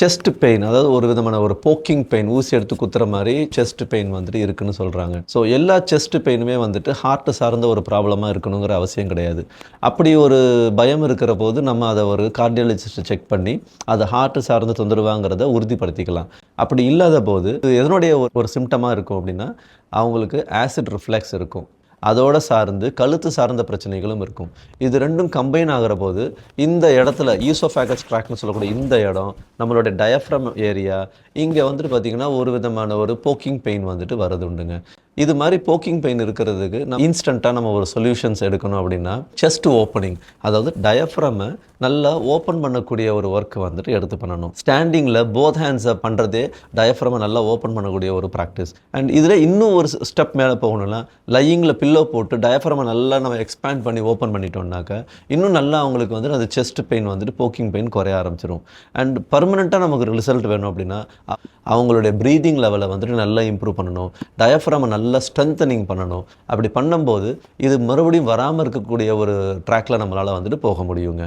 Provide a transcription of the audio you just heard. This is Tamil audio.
செஸ்ட் பெயின், அதாவது ஒரு விதமான ஒரு போக்கிங் பெயின், ஊசி எடுத்து குத்துற மாதிரி செஸ்ட் பெயின் வந்துட்டு இருக்குன்னு சொல்கிறாங்க. ஸோ எல்லா செஸ்ட் பெயினுமே வந்துட்டு ஹார்ட் சார்ந்த ஒரு ப்ராப்ளமாக இருக்கணுங்கிற அவசியம் கிடையாது. அப்படி ஒரு பயம் இருக்கிற போது நம்ம அதை ஒரு கார்டியாலஜிஸ்ட்டை செக் பண்ணி அது ஹார்ட் சார்ந்த தொந்தரவாங்கிறத உறுதிப்படுத்திக்கலாம். அப்படி இல்லாத போது எதனுடைய ஒரு சிம்டமாக இருக்கும் அப்படின்னா, அவங்களுக்கு ஆசிட் ரிஃப்ளெக்ஸ் இருக்கும். அதோட சார்ந்து கழுத்து சார்ந்த பிரச்சனைகளும் இருக்கும். இது 2ம் கம்பைன் ஆகிற போது இந்த இடத்துல ஈசோஃபேகஸ் ட்ராக்ட்னு சொல்லக்கூடிய இந்த இடம், நம்மளுடைய டயஃப்ரம் ஏரியா, இங்கே வந்துட்டு பார்த்திங்கன்னா ஒரு விதமான ஒரு போக்கிங் பெயின் வந்துட்டு வரது உண்டுங்க. இது மாதிரி போக்கிங் பெயின் இருக்கிறதுக்கு இன்ஸ்டண்ட்டாக நம்ம ஒரு சொல்யூஷன்ஸ் எடுக்கணும் அப்படின்னா, செஸ்ட் ஓப்பனிங், அதாவது டயஃப்ரமை நல்லா ஓப்பன் பண்ணக்கூடிய ஒரு ஒர்க் வந்துட்டு எடுத்து பண்ணணும். ஸ்டாண்டிங்கில் போத் ஹேண்ட்ஸை பண்ணுறதே டயஃப்ரமை நல்லா ஓப்பன் பண்ணக்கூடிய ஒரு ப்ராக்டிஸ். அண்ட் இதில் இன்னும் ஒரு ஸ்டெப் மேலே போகணும்னா, லையிங்கில் பில்லோ போட்டு டயஃப்ரமை நல்லா நம்ம எக்ஸ்பேண்ட் பண்ணி ஓப்பன் பண்ணிட்டோம்னாக்கா இன்னும் நல்லா அவங்களுக்கு வந்துட்டு அது செஸ்ட் பெயின் வந்துட்டு போக்கிங் பெயின் குறைய ஆரம்பிச்சிடும். அண்ட் பர்மனெண்ட்டாக நமக்கு ரிசல்ட் வேணும் அப்படின்னா, அவங்களுடைய ப்ரீதிங் லெவலை வந்துட்டு நல்லா இம்ப்ரூவ் பண்ணணும். டயஃப்ரமை நல்லா ஸ்ட்ரென்தனிங் பண்ணணும். அப்படி பண்ணும்போது இது மறுபடியும் வராமல் இருக்கக்கூடிய ஒரு ட்ராக்கில் நம்மளால் வந்துட்டு போக முடியுங்க.